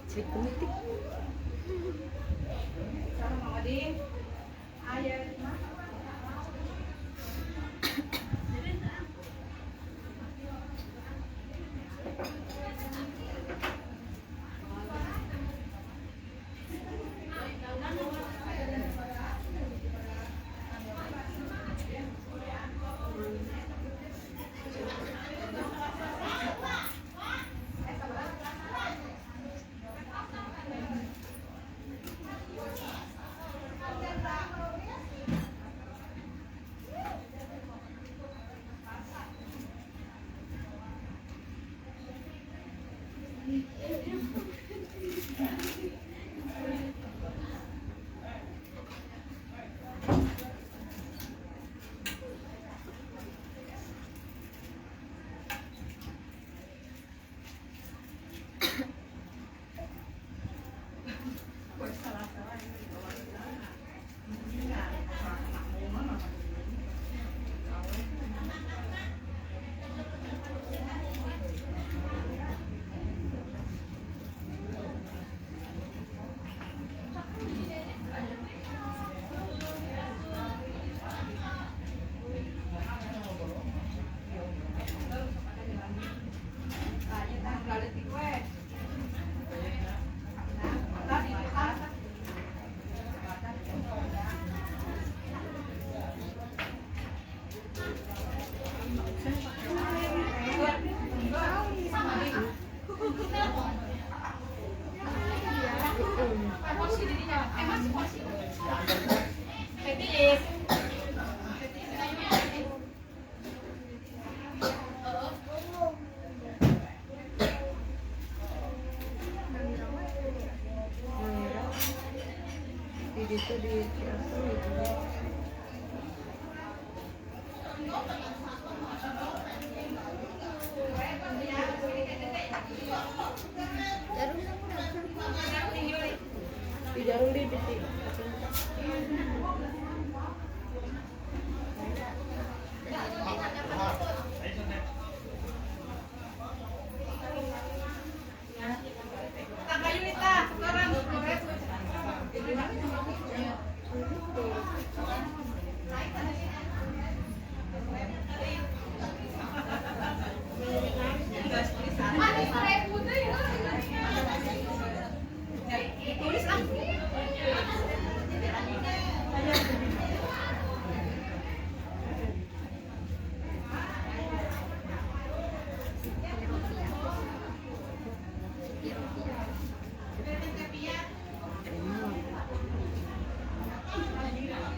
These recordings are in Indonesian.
Cek penting. Itu di Ciasu itu. Di jarum di titik.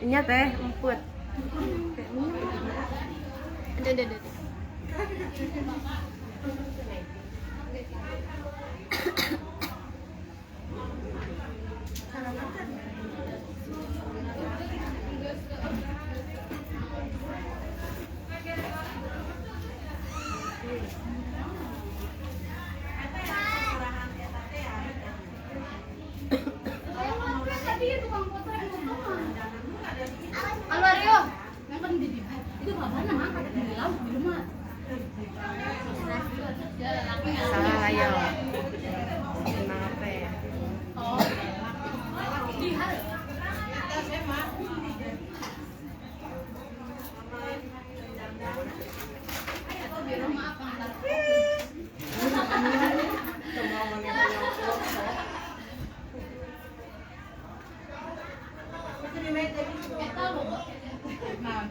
Ini teh emput. Ada. Halo Aryo, yang kan di itu bapak nama ada di laut di rumah. Salah ayo. Kenapa apa ya? Oh, di hal. Di rumah apa? Nah.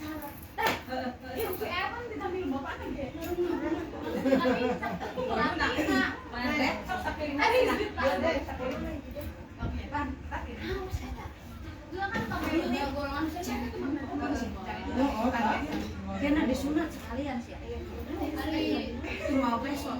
Itu si Evan ditambil bapak kan dia. Karena disunat sekalian sih. Mau besok.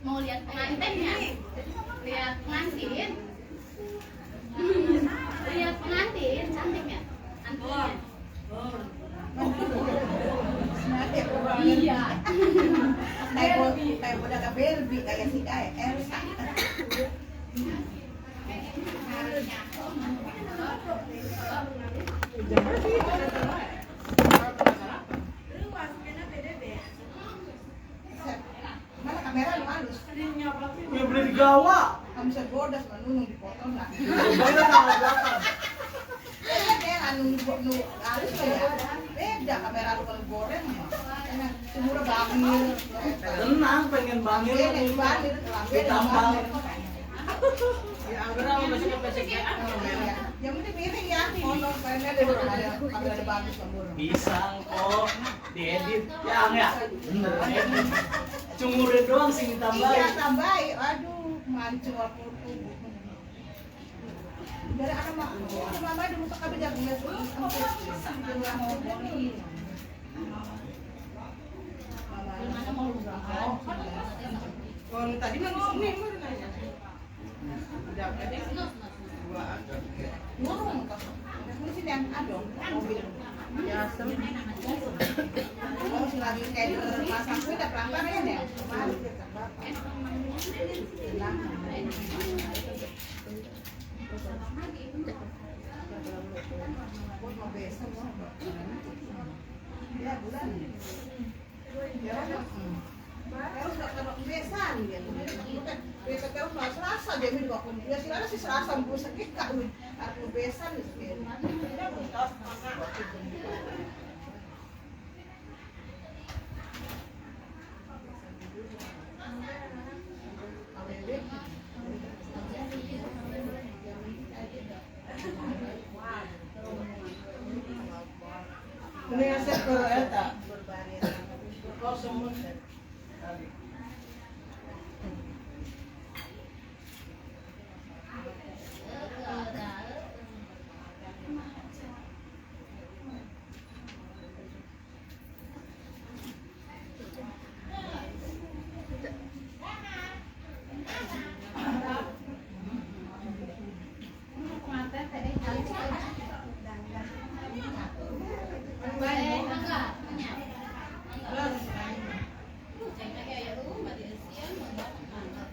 Mau lihat pengantinnya? Lihat pengantin? Lihat pengantin, cantiknya? Antingnya? Iya. Kayak budak Barbie kayak si Elsa. Mana kamera lu halus? Ya beli di Gawa. Kamu bisa bodas menunung dipotong lah. Bayar tanggal 8. Dia anu nu halus ya. Beda kamera lu kalau goreng mah. Enak semua bangir. Tenang, pengen bangir. Beda bangir, Ditambal. Ya anggar mau masuk ke PCGan kamera. Yang penting miring ya. Honor pengen ada kamera bagus kamu. Bisa kok diedit ya. Bener edit. Cumurin doang sih ditambahin. Iya tambahin. Aduh, mancung aku. Dari anak mama dulu ke kabin jagung ya sudah Gimana mau lu berangkat? kalau tadi mah sini nanya. Udah berarti ngurung kok. Ini sih yang adong mobil. Ya oh si lagi kayak pasang kuda pelan-pelan ya deh. Ya bulan. Ya terus kalau besan gitu. Besa terus mau Selasa dia minggu aku. Ya silahkan si Selasa mau sakit kawin. Aku besan gitu. Ini aset ke eta. Kau semut.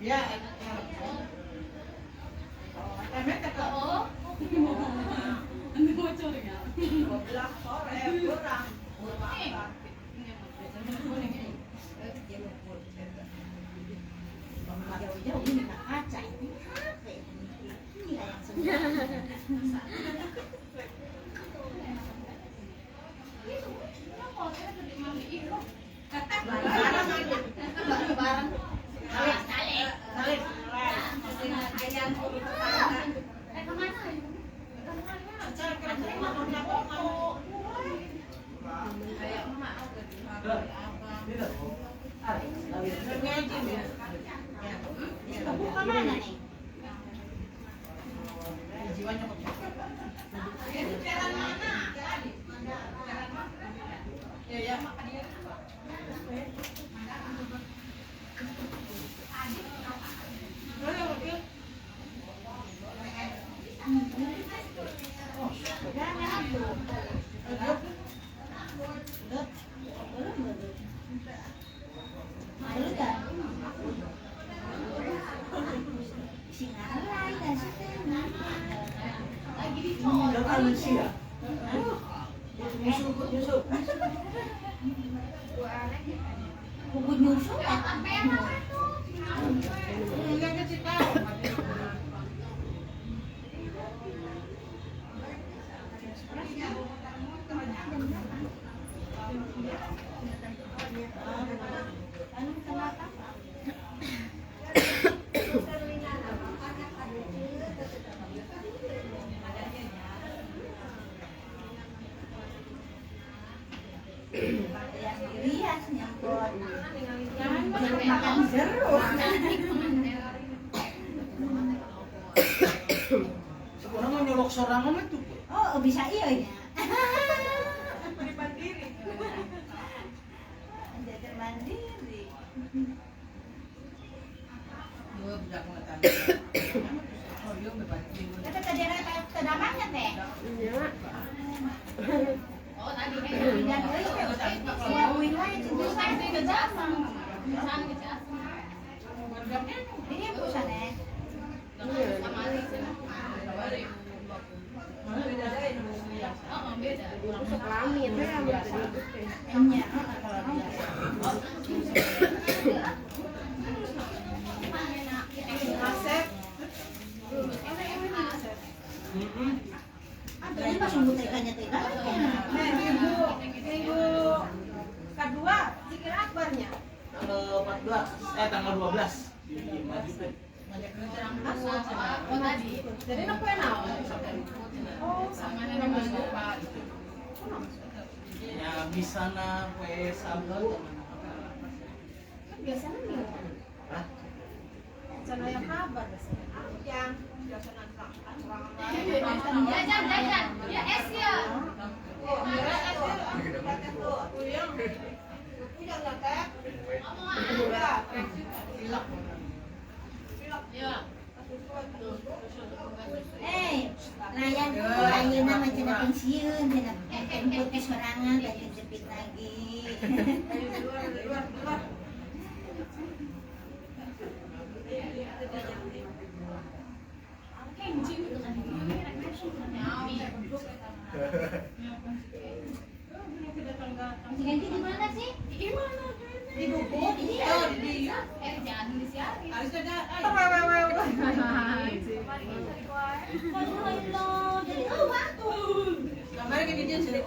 Ya, emek kata Oh. Ini bocor ya. 12 sore kurang. Jauh-jauh ini nak kaca ini apa ya? Ini lah yang sebenarnya. Barang. Buka mana nih? Jiwanya jalan mana? Ya ya. Bubur nyusul ya? Enggak kecil tahu. Makan jeruk. Sekarang mau nyolok sorangan itu. Oh, bisa iya ya. Jajan mandiri. Kata tadi ada kedamannya teh. Iya. Oh, tadi Dan ya wilayah itu saya tidak sama. Ini pusat ya. Masuk kelamin ya, Iya. Asep. Ini pas nunggu TK-nya TK. Minggu kedua, zikir akbarnya. Tanggal 14, tanggal 12. Oh, tadi. Jadi nak kue naon? Oh, Sama dengan Pak. Ya bisa na kue sabar. biasanya nih. Hah? Sana yang kabar biasanya. Yang biasanya Jajan. Ya, es ya. Ya. layan dulu, ayeuna mah cenah pensiun, cenah jemput di sorangan, bagi jepit lagi. Ganti di mana sih? Di mana? Di buku, di Jangan disiarin. jadi batu. Gambar gini dia sini.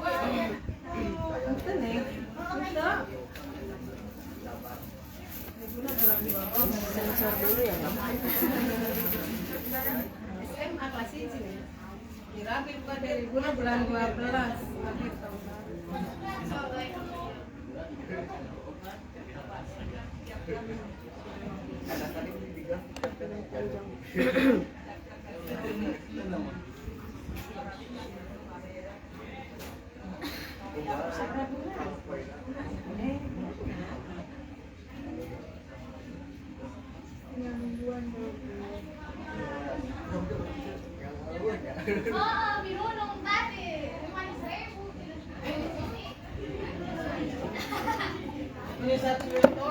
Sensor dulu ya, Bang. SMA kelas ini. Dirapi bukan dari bulan 12. Oh, biru dong tadi. 5.000. Ini satu itu.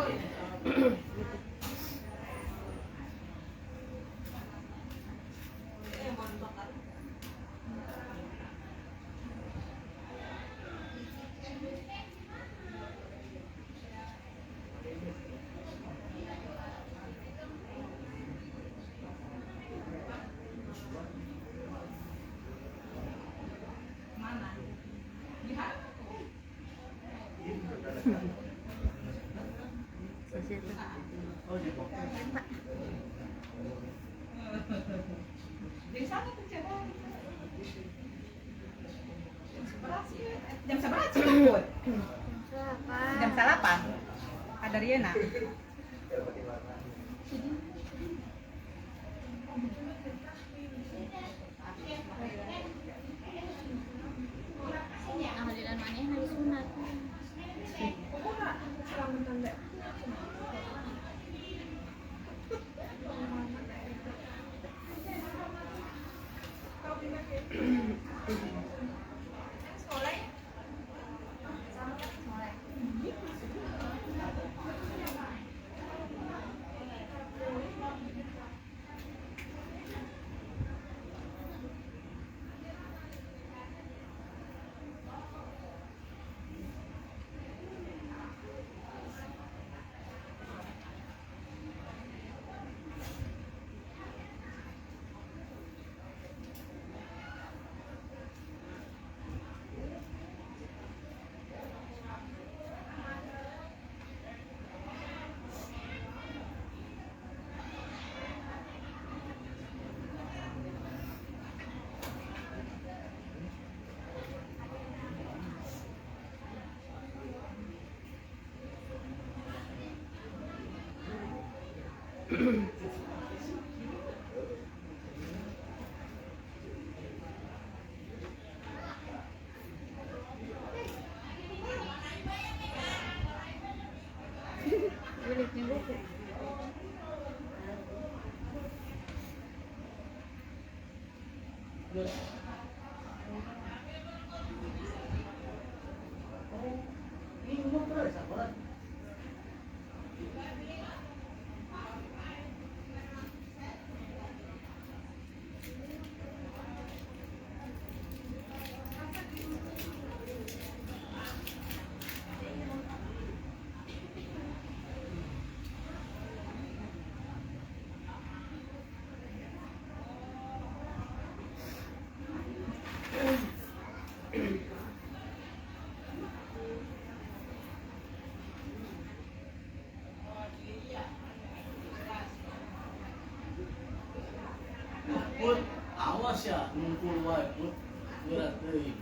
situ. Oh, di bawah. Di sana tuh coba. Jam seberapa sih jemput? Jam salapan. Ada Riana. Ahlilan maneh hari sunat. Biliknya buku. Ini umur terus apa? Put, awas ya, ngumpul wae put. Berat deui.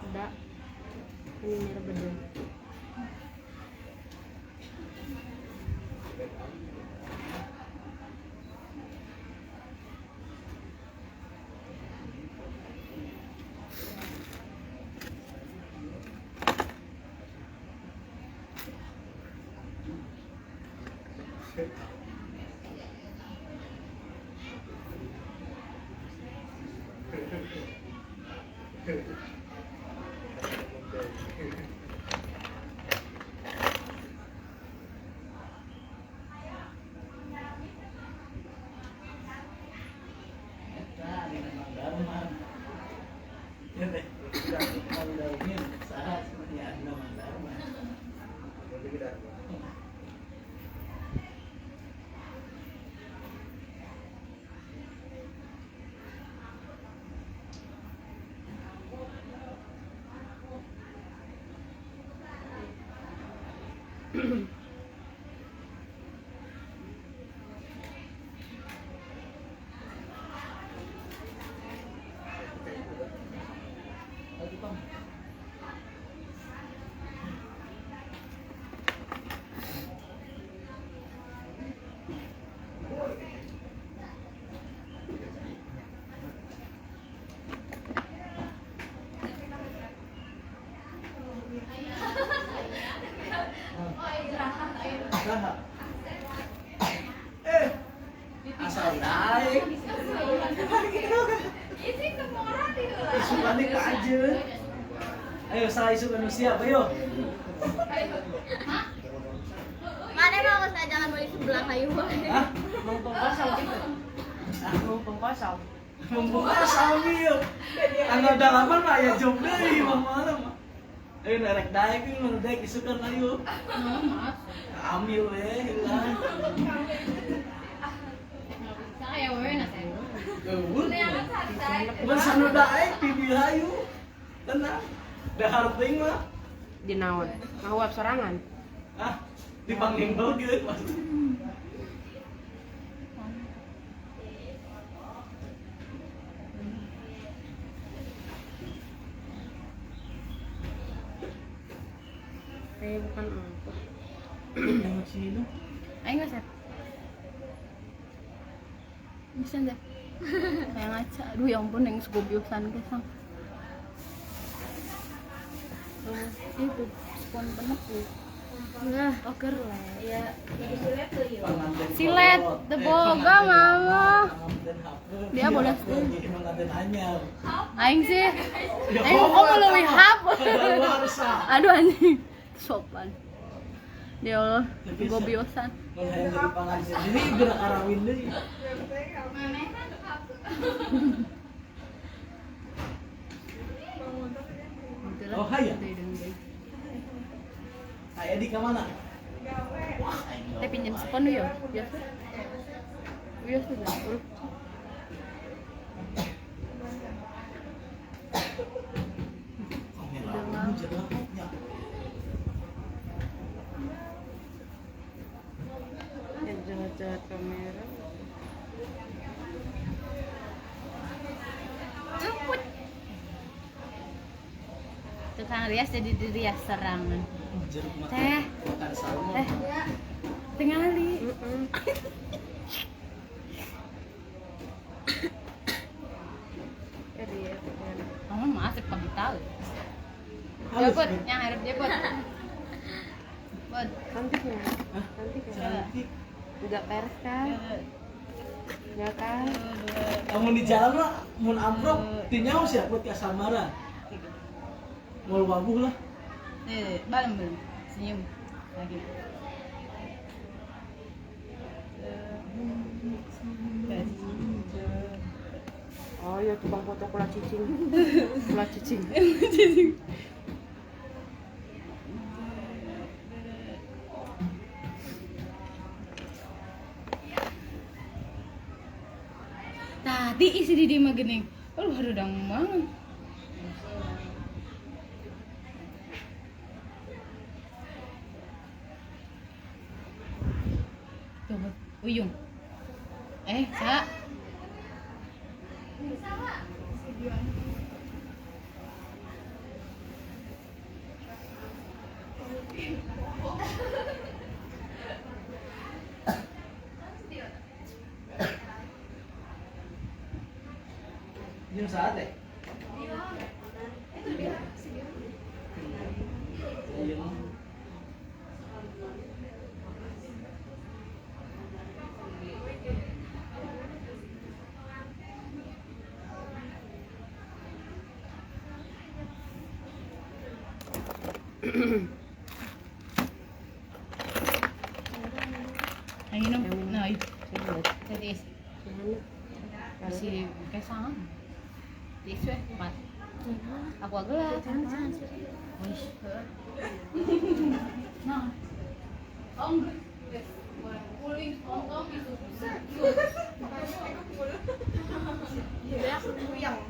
Ada ini merah bedul. Nah, di Mang Darman. Ya teh, udah Mang Darmin saha sebenarnya ada Mang Darman. Lagi Bang. Saha? Asal naik. Isu balik aja. Ayo salah isu manusia, ayo. Mana mau saya jangan beli sebelah kayu. Hah? Mau tongkol sama kita. asal. Membuka sambil tanggal dalaman mah ya job deui mah mah. Ayo nerek daek ini mana daek isukan ayo. Mas. Ambil we lah. Saya wewe na saya. Eueuh. Mun sanu daek pipi hayu. Tenang. Dahar teuing mah. Di naon? Ngawap sorangan. Ah, dipanggil gitu Mas. Saya bukan angkot. Yang sini. Ayo nggak Sep? Bisa nggak? Kayak ngaca. Aduh ya ampun yang segobiosan kesang. Itu spon bener tuh. Nah, oker lah. Ya, Silet, teboga mama. Dia boleh Pengantin anyar. Aing sih. Aing kok belum wihap. Aduh anjing. Sopan. Ya Allah, gobiosan. Mun hayang jadi pengantin ini gerak arawin deui. Oh, hayya. Aya di ka mana? Wah, aing. Teh pinjam spon dulu ya. Biasa. Biasa lah. Kamera jelas nya. yang jahat-jahat kamera. Emput. Tukang rias jadi dirias serangan. Jeruk makan. Teh. Makan salmon. Teh. Tingali. Dia kan. Kamu masih kapital. Ya Halus, bud, Bud. yang harap dia bud. Bud. Cantiknya. Hah? Cantik kan? Cantik. Enggak peres kan? Ya kan? Kamu di jalan mah mun ambruk teu nyaho sia buat ka samaran. Mau wabuh lah. Balem belum. Senyum lagi. Oh ya tukang foto kula cicing. Kula cicing. Tadi isi di mah gening. Aduh harudang banget. Coba uyung. Sa. Jeung saat teh? Iya. Ang inom. Nah, Saya tadi lihat. si kesang. Tisu empat. Aku gelas. Wih. Nah. Om. Kuling om itu. Ya, kuyang.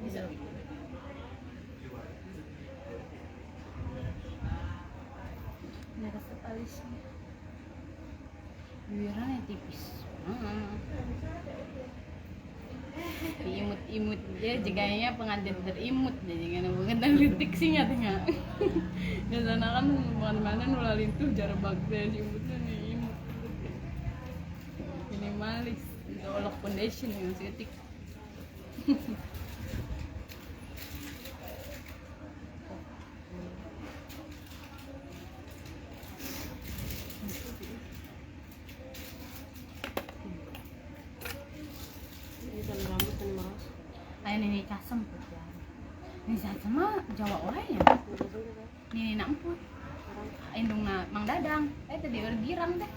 Bisa. Ini resep alisnya. Bibirnya tipis. imut ya jiganya pengantin terimut jadi kan bukan analitik sih nyatanya biasanya kan mana-mana nulalin tuh jarak bagda si imut tuh nih imut minimalis dolok foundation yang setik Ini kan rambut kan mas. kayak nenek casem ini sama Jawa orang ya nenek namput indung na Mang Dadang tadi girang deh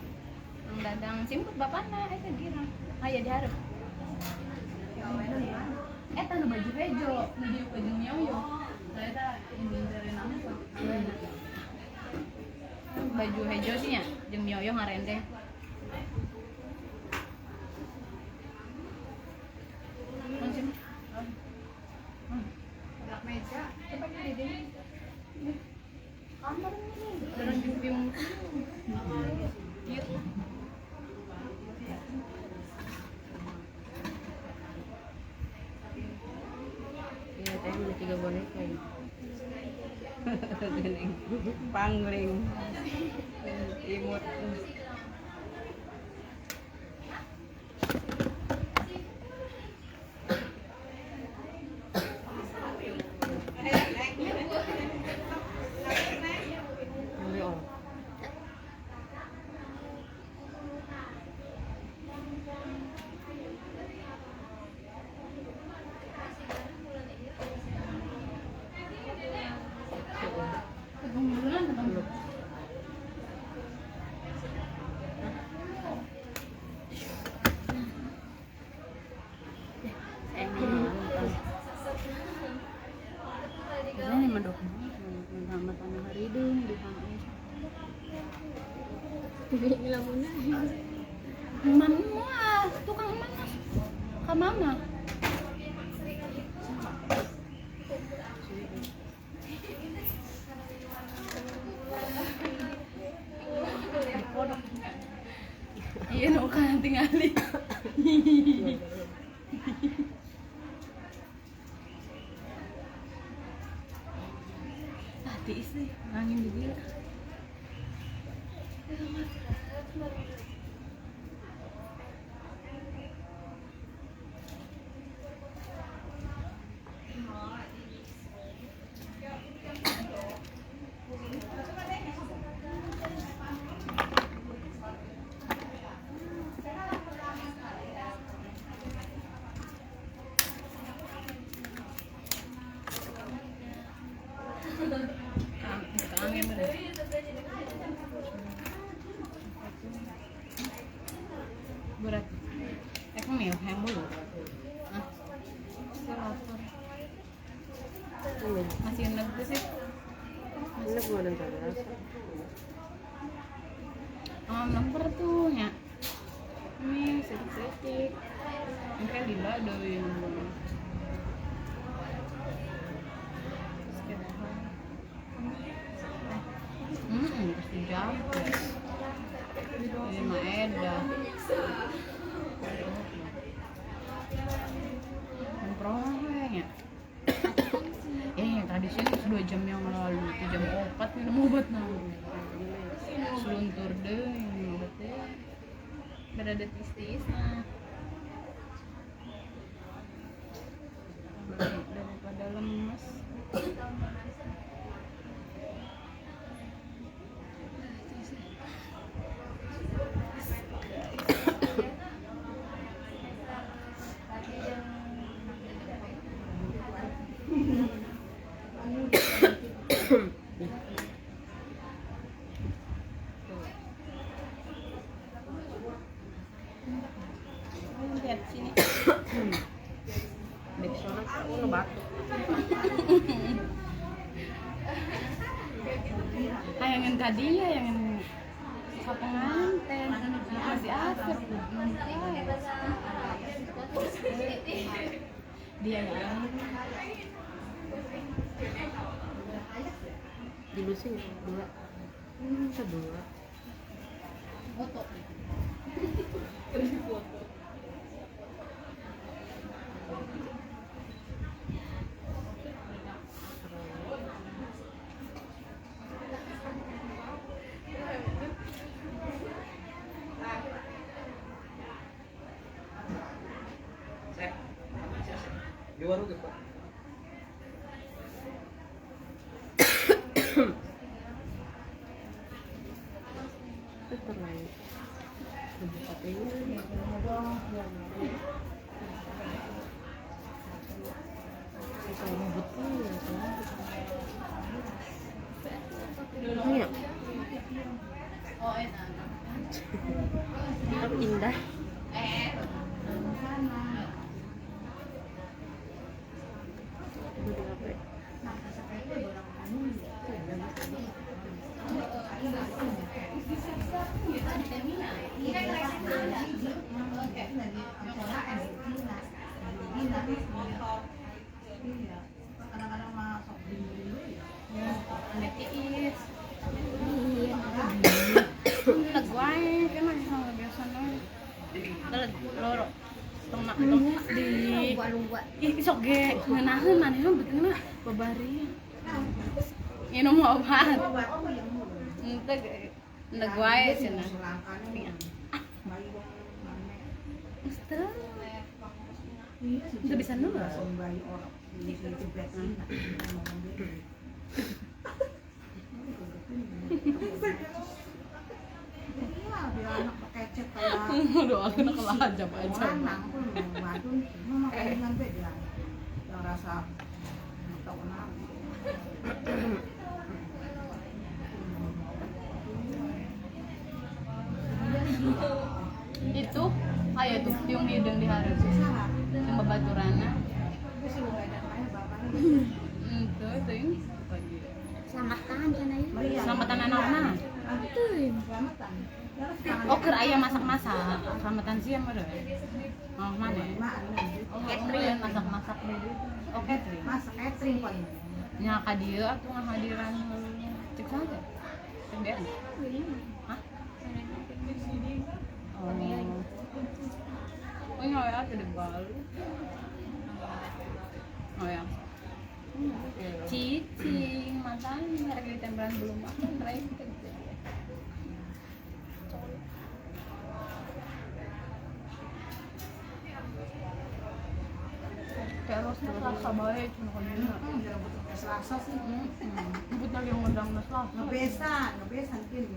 Mang Dadang simput bapakna tadi girang aya diharap tanu baju hejo di baju nyoyo saya indung dari namput baju hejo sih nya jeung nyoyo ngarende meja coba di kamar ini dalam jubim iya Iya, teh beli 3 boneka ya. pangling imut Beli all. kegundulan teman ini mendok sama tanah haridung di sana Beli lamunan. mama tukang mana ke mama iya nu kan tinggali tadi sih angin di dia angin bener berat emang nih yang mulu ah lapar Ini, masih enak tuh sih ini gua dan cara rasa. lapar tuh ya ini sedikit mungkin lila doin pasti jambu ini mah edah peroleh ya yang tadi sih 2 jam yang lalu 3 jam 4 minum obat nah seluntur deh minum obatnya berada tis-tis nah daripada lemes lihat sini Di sana aku ngebatuk. yang tadi ya yang sa pengantin masih asap dia ya Dilusin 2. Kedua. foto Di warung gitu. Terlalu lebih katanya. Kalau ngebut pun ya iya. Oh, enak. Indah. Kadang-kadang masuk Nagway kan masih sama biasa nih. Loro tengah di isok ge ngeunaheun manehna betulna babari. Minum obat. Henteu nagway cenah. Henteu. Henteu bisa nulus. anak kecet kayak Doakeun kalau ajab aja. anak wadun mama kaingan be dia yang rasa tahu kenapa Itu aya tuh tiung hideung di hareup. Yang babaturana. Henteu teuing. Selamatan cenah ieu. Selamatan anak-anak. selamatan Oh, keur aya masak-masak. Selamatan siang meureun. Oh, mana? Catering masak-masak deui. Oh, catering. masak catering pun Nya ka dieu atuh ngahadiran cek saja. Cek dia. Hah? Oh. Oh, ya ya teh Bali. Oh ya. Cicing, makanya mereka di tempelan belum makan mereka. Terus Selasa bae cuma kadina. Selasa sih Emput lagi ngundang na Selasa. ngebesan kin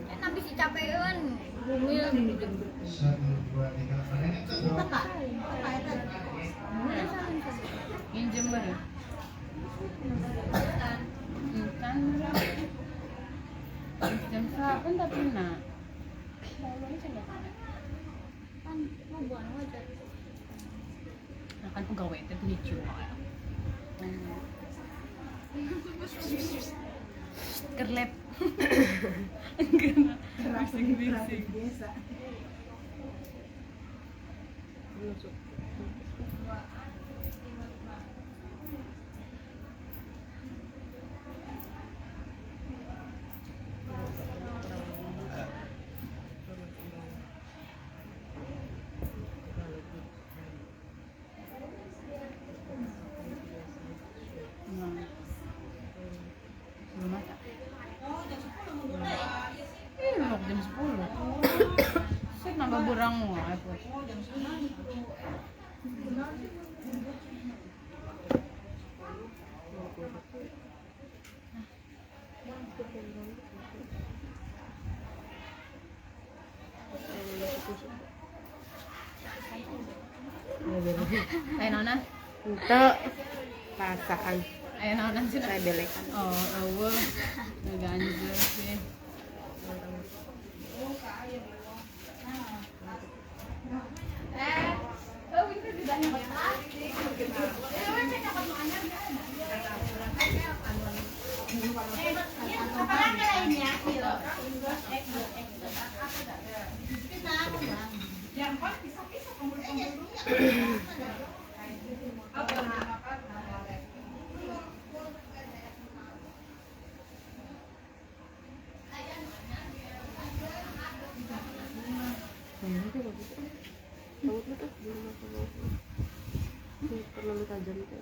Enak bisa capeun. Bumil Injem bare. Kan jam salapan tapi na. kan mau buang wajar. Akan pegawai itu lucu. Kerlep. Bising-bising. biasa Belum ada. Belum jam 10. Set nambah burang mo, apa? Ayo nona, Ente perasaan ayo nona sih. saya belekan. Oh, awal, ganjil sih. Terlalu tajam itu.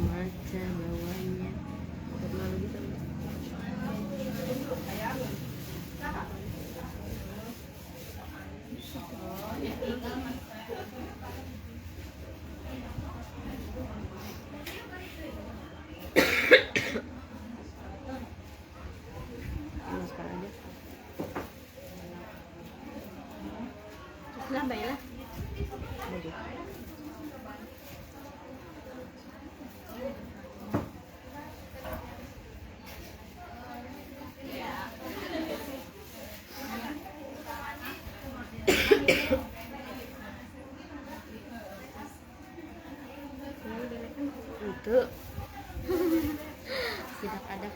Baca bawahnya terlalu gitu. Tuh. Tidak ada.